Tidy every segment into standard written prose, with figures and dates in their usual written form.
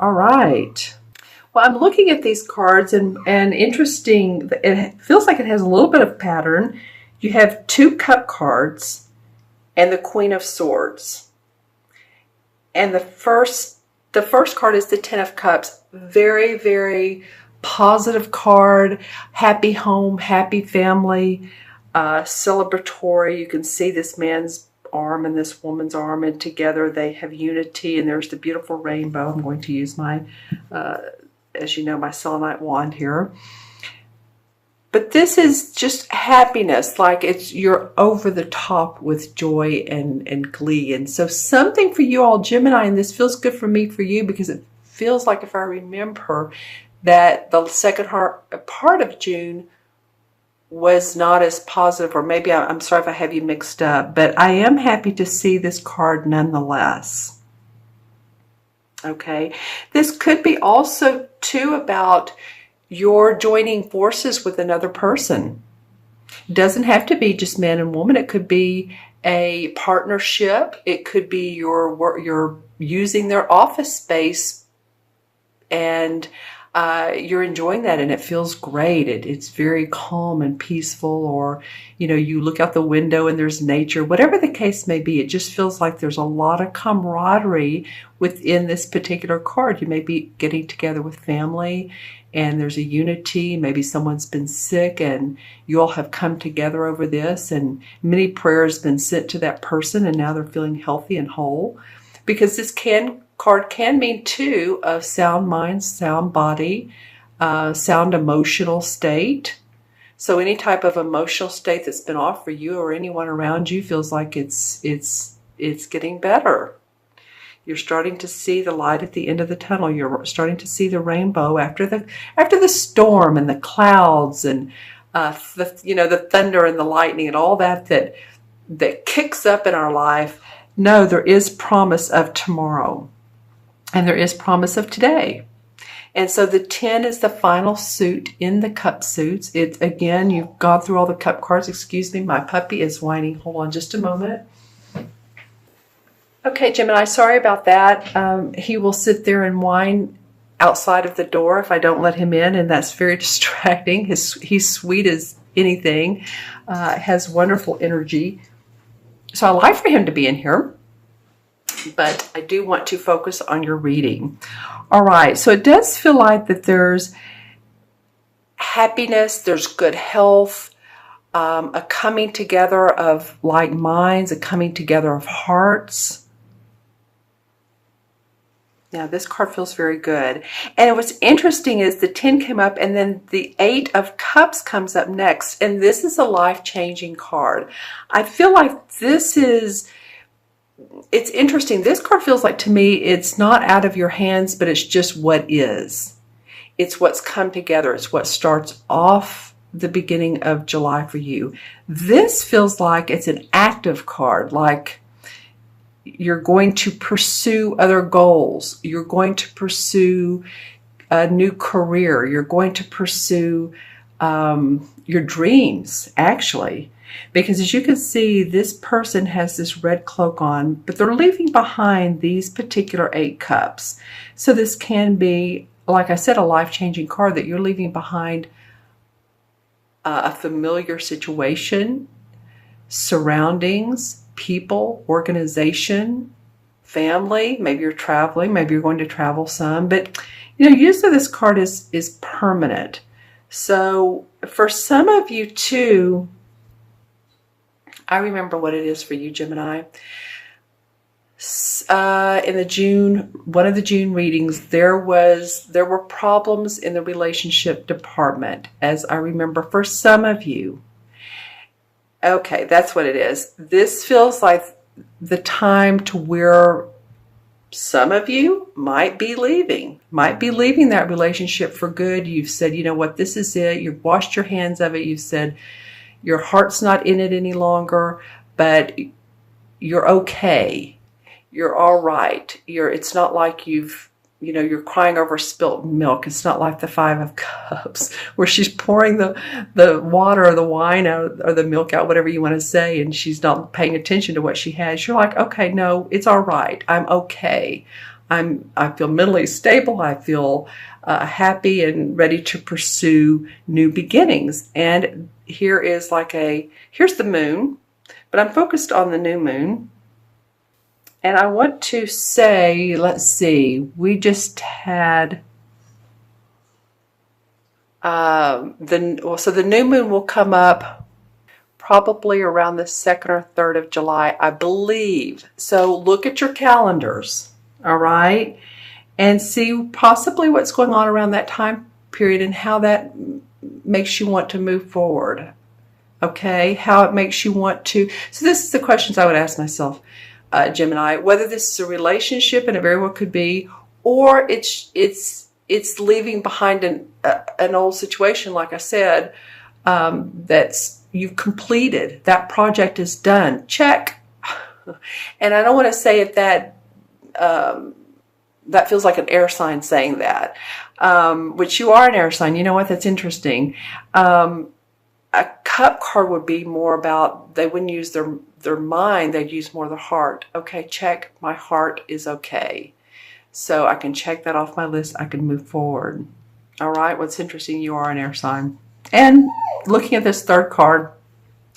All right. Well, I'm looking at these cards and interesting, it feels like it has a little bit of pattern. You have 2 cup cards and the Queen of Swords. And the first card is the Ten of Cups. Very, very positive card. Happy home, happy family, celebratory. You can see this man's arm and this woman's arm, and together they have unity, and there's the beautiful rainbow. I'm going to use my, as you know, my selenite wand here. But this is just happiness, like you're over the top with joy and glee. And so something for you all, Gemini, and this feels good for me for you, because it feels like, if I remember, that the second part of June was not as positive, or maybe I'm sorry if I have you mixed up, but I am happy to see this card nonetheless. Okay, this could be also too about you're joining forces with another person. It doesn't have to be just man and woman. It could be a partnership. It could be you're using their office space, and you're enjoying that, and it feels great. It's very calm and peaceful. Or, you look out the window and there's nature. Whatever the case may be, it just feels like there's a lot of camaraderie within this particular card. You may be getting together with family, and there's a unity. Maybe someone's been sick and you all have come together over this, and many prayers been sent to that person, and now they're feeling healthy and whole. Because this card can mean too of sound mind, sound body, sound emotional state. So any type of emotional state that's been off for you or anyone around you feels like it's getting better. You're starting to see the light at the end of the tunnel. You're starting to see the rainbow after the storm and the clouds and the thunder and the lightning and all that kicks up in our life. No, there is promise of tomorrow, and there is promise of today. And so the 10 is the final suit in the cup suits. Again, you've gone through all the cup cards. Excuse me, my puppy is whining. Hold on just a moment. Okay, Gemini, sorry about that. He will sit there and whine outside of the door if I don't let him in, and that's very distracting. He's sweet as anything, has wonderful energy. So I like for him to be in here, but I do want to focus on your reading. All right, so it does feel like that there's happiness, there's good health, a coming together of like minds, a coming together of hearts. Now, this card feels very good. And what's interesting is the 10 came up, and then the 8 of Cups comes up next. And this is a life-changing card. I feel like it's interesting. This card feels like, to me, it's not out of your hands, but it's just what is. It's what's come together. It's what starts off the beginning of July for you. This feels like it's an active card, like you're going to pursue other goals. You're going to pursue a new career. You're going to pursue your dreams, actually. Because as you can see, this person has this red cloak on, but they're leaving behind these particular 8 cups. So this can be, like I said, a life-changing card, that you're leaving behind a familiar situation, surroundings, people, organization, family. Maybe you're traveling, maybe you're going to travel some, but usually this card is permanent. So for some of you too, I remember what it is for you, Gemini. In one of the June readings, there were problems in the relationship department, as I remember, for some of you. Okay, that's what it is. This feels like the time to where some of you might be leaving that relationship for good. You've said, you know what, this is it. You've washed your hands of it. You've said your heart's not in it any longer, but you're okay. You're all right. It's not like you're crying over spilt milk. It's not like the 5 of Cups where she's pouring the water or the wine out, or the milk out, whatever you want to say, and she's not paying attention to what she has. You're like, okay, no, it's all right. I'm okay. I feel mentally stable. I feel happy and ready to pursue new beginnings. And here's the moon, but I'm focused on the new moon. And I want to say, let's see, we just had so the new moon will come up probably around the 2nd or 3rd of July, I believe. So look at your calendars, all right, and see possibly what's going on around that time period and how that makes you want to move forward. Okay, how it makes you want to. So this is the questions I would ask myself, Gemini, whether this is a relationship, and it very well could be, or it's leaving behind an old situation, like I said, that's you've completed. That project is done. Check. And I don't want to say it that that feels like an air sign saying that, which you are an air sign. You know what? That's interesting. A cup card would be more about, they wouldn't use their mind, they'd use more their heart. Okay, check, my heart is okay. So I can check that off my list, I can move forward. All right, what's interesting, you are an air sign. And looking at this third card,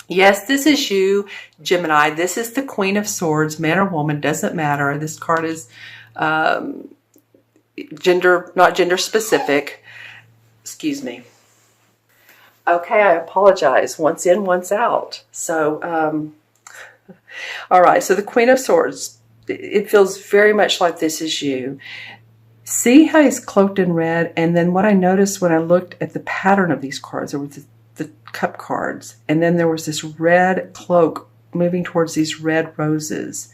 yes, this is you, Gemini. This is the Queen of Swords, man or woman, doesn't matter. This card is not gender specific. Excuse me. Okay, I apologize. Once in, once out. So, all right. So the Queen of Swords, it feels very much like this is you. See how he's cloaked in red? And then what I noticed when I looked at the pattern of these cards, there was the cup cards. And then there was this red cloak moving towards these red roses.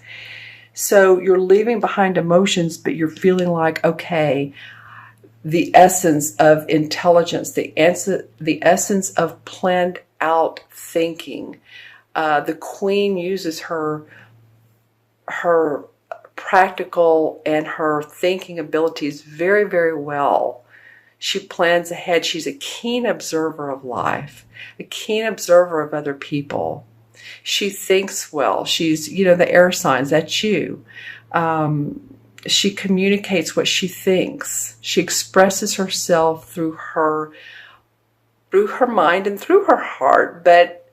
So you're leaving behind emotions, but you're feeling like, okay, the essence of intelligence, the essence of planned out thinking. The Queen uses her practical and her thinking abilities very, very well. She plans ahead. She's a keen observer of life, a keen observer of other people. She thinks well. She's, the air signs, that's you. She communicates what she thinks. She expresses herself through her mind and through her heart, but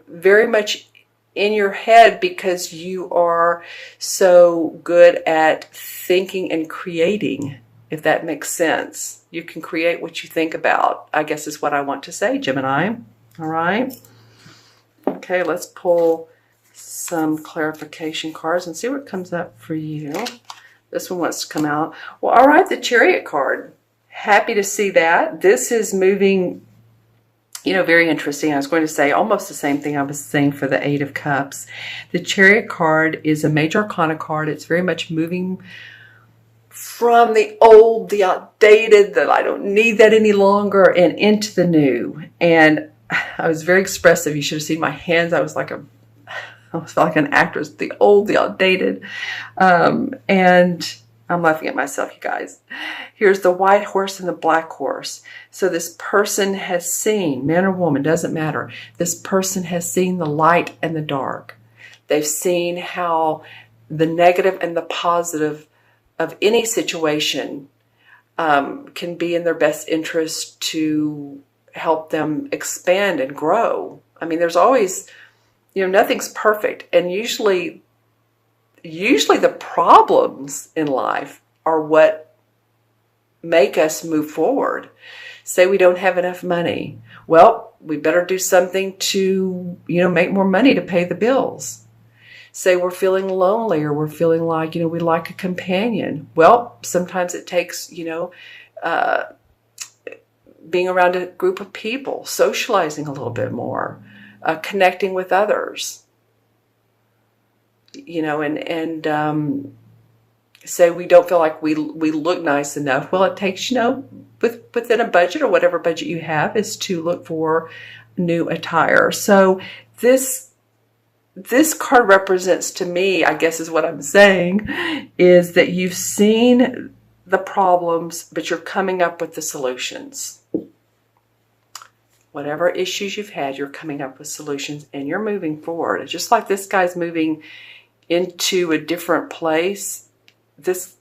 very much in your head because you are so good at thinking and creating, if that makes sense. You can create what you think about, I guess is what I want to say, Gemini. All right. Okay, let's pull some clarification cards and see what comes up for you. This one wants to come out. Well, all right, the Chariot card. Happy to see that. This is moving, very interesting. I was going to say almost the same thing I was saying for the Eight of Cups. The Chariot card is a major arcana card. It's very much moving from the old, the outdated, that I don't need that any longer, and into the new. And I was very expressive. You should have seen my hands. I felt like an actress, the old, the outdated. And I'm laughing at myself, you guys. Here's the white horse and the black horse. So this person has seen, man or woman, doesn't matter. This person has seen the light and the dark. They've seen how the negative and the positive of any situation can be in their best interest to help them expand and grow. I mean, there's always, nothing's perfect. And usually the problems in life are what make us move forward. Say we don't have enough money. Well, we better do something to, make more money to pay the bills. Say we're feeling lonely, or we're feeling like, we like a companion. Well, sometimes it takes, being around a group of people, socializing a little bit more, connecting with others, and say we don't feel like we look nice enough. Well, it takes, within a budget or whatever budget you have, is to look for new attire. So this card represents, to me, I guess is what I'm saying, is that you've seen the problems, but you're coming up with the solutions. Whatever issues you've had, you're coming up with solutions and you're moving forward. It's just like this guy's moving into a different place. This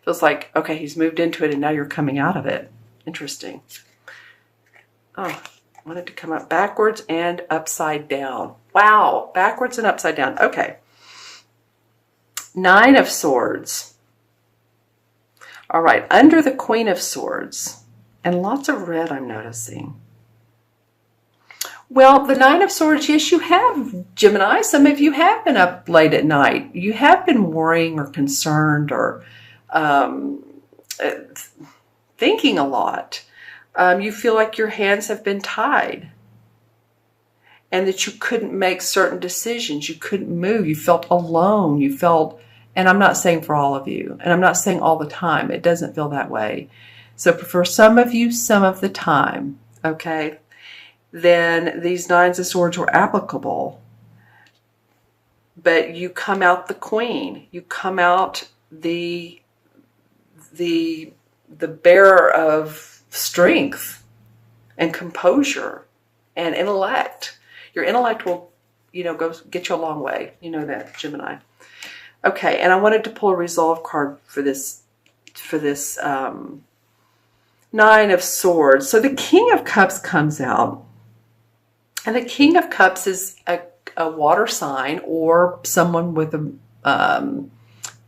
Feels like, okay, he's moved into it and now you're coming out of it. Interesting. Oh, I wanted to come up backwards and upside down. Wow, backwards and upside down. Okay. 9 of Swords. All right, under the Queen of Swords. And lots of red I'm noticing. Well, the 9 of Swords, yes, you have, Gemini. Some of you have been up late at night. You have been worrying or concerned or thinking a lot. You feel like your hands have been tied and that you couldn't make certain decisions. You couldn't move. You felt alone. You felt, and I'm not saying for all of you, and I'm not saying all the time. It doesn't feel that way. So for some of you, some of the time, okay, then these 9s of Swords were applicable. But you come out the Queen. You come out the bearer of strength and composure and intellect. Your intellect will, go get you a long way. You know that, Gemini. Okay, and I wanted to pull a resolve card for this 9 of Swords. So the King of Cups comes out. And the King of Cups is a water sign or someone with a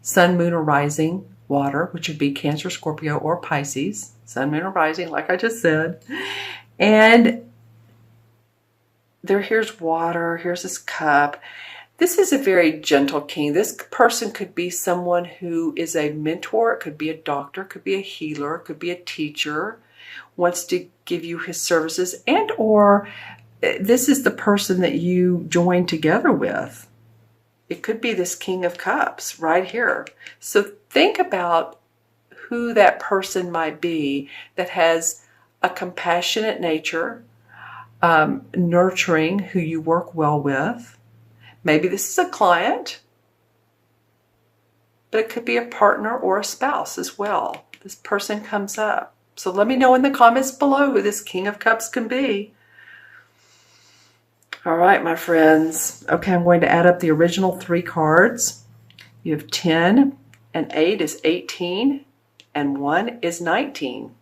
sun, moon, or rising water, which would be Cancer, Scorpio, or Pisces. Sun, moon, or rising, like I just said. And here's water, here's this cup. This is a very gentle king. This person could be someone who is a mentor. It could be a doctor, it could be a healer, it could be a teacher, wants to give you his services, and or this is the person that you join together with. It could be this King of Cups right here. So think about who that person might be that has a compassionate nature, nurturing, who you work well with. Maybe this is a client, but it could be a partner or a spouse as well. This person comes up. So let me know in the comments below who this King of Cups can be. All right, my friends. Okay, I'm going to add up the original 3 cards. You have 10, and 8 is 18, and 1 is 19.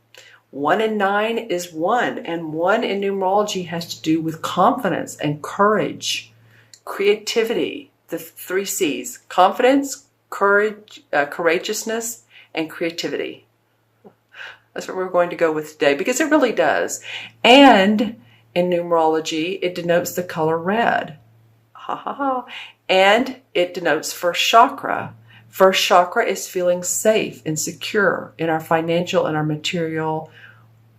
1 and 9 is 1, and 1 in numerology has to do with confidence and courage, creativity, the 3 C's: confidence, courage, courageousness, and creativity. That's what we're going to go with today because it really does. And in numerology, it denotes the color red. Ha ha ha. And it denotes first chakra. First chakra is feeling safe and secure in our financial and our material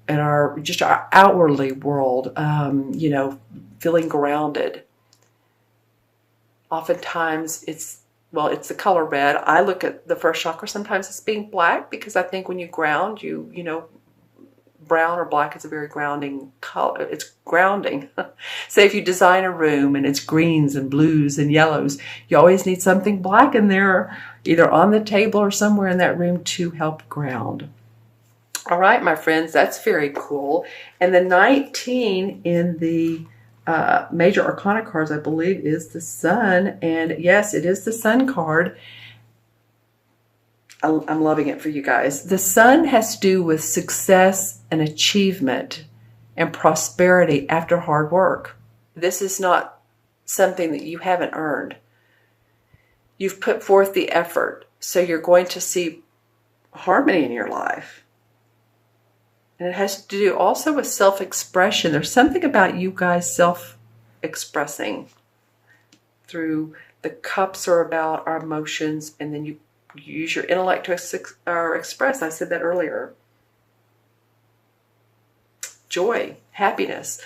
and our outwardly world, feeling grounded. Oftentimes it's the color red. I look at the first chakra sometimes as being black because I think when you ground, brown or black is a very grounding color. It's grounding. Say if you design a room and it's greens and blues and yellows, you always need something black in there, either on the table or somewhere in that room to help ground. All right, my friends, that's very cool. And the 19 in the major arcana cards, I believe, is the Sun. And yes, it is the Sun card. I'm loving it for you guys. The Sun has to do with success and achievement and prosperity after hard work. This is not something that you haven't earned. You've put forth the effort, so you're going to see harmony in your life. And it has to do also with self-expression. There's something about you guys self-expressing through the cups are about our emotions, and then you use your intellect to express. I said that earlier. Joy, happiness.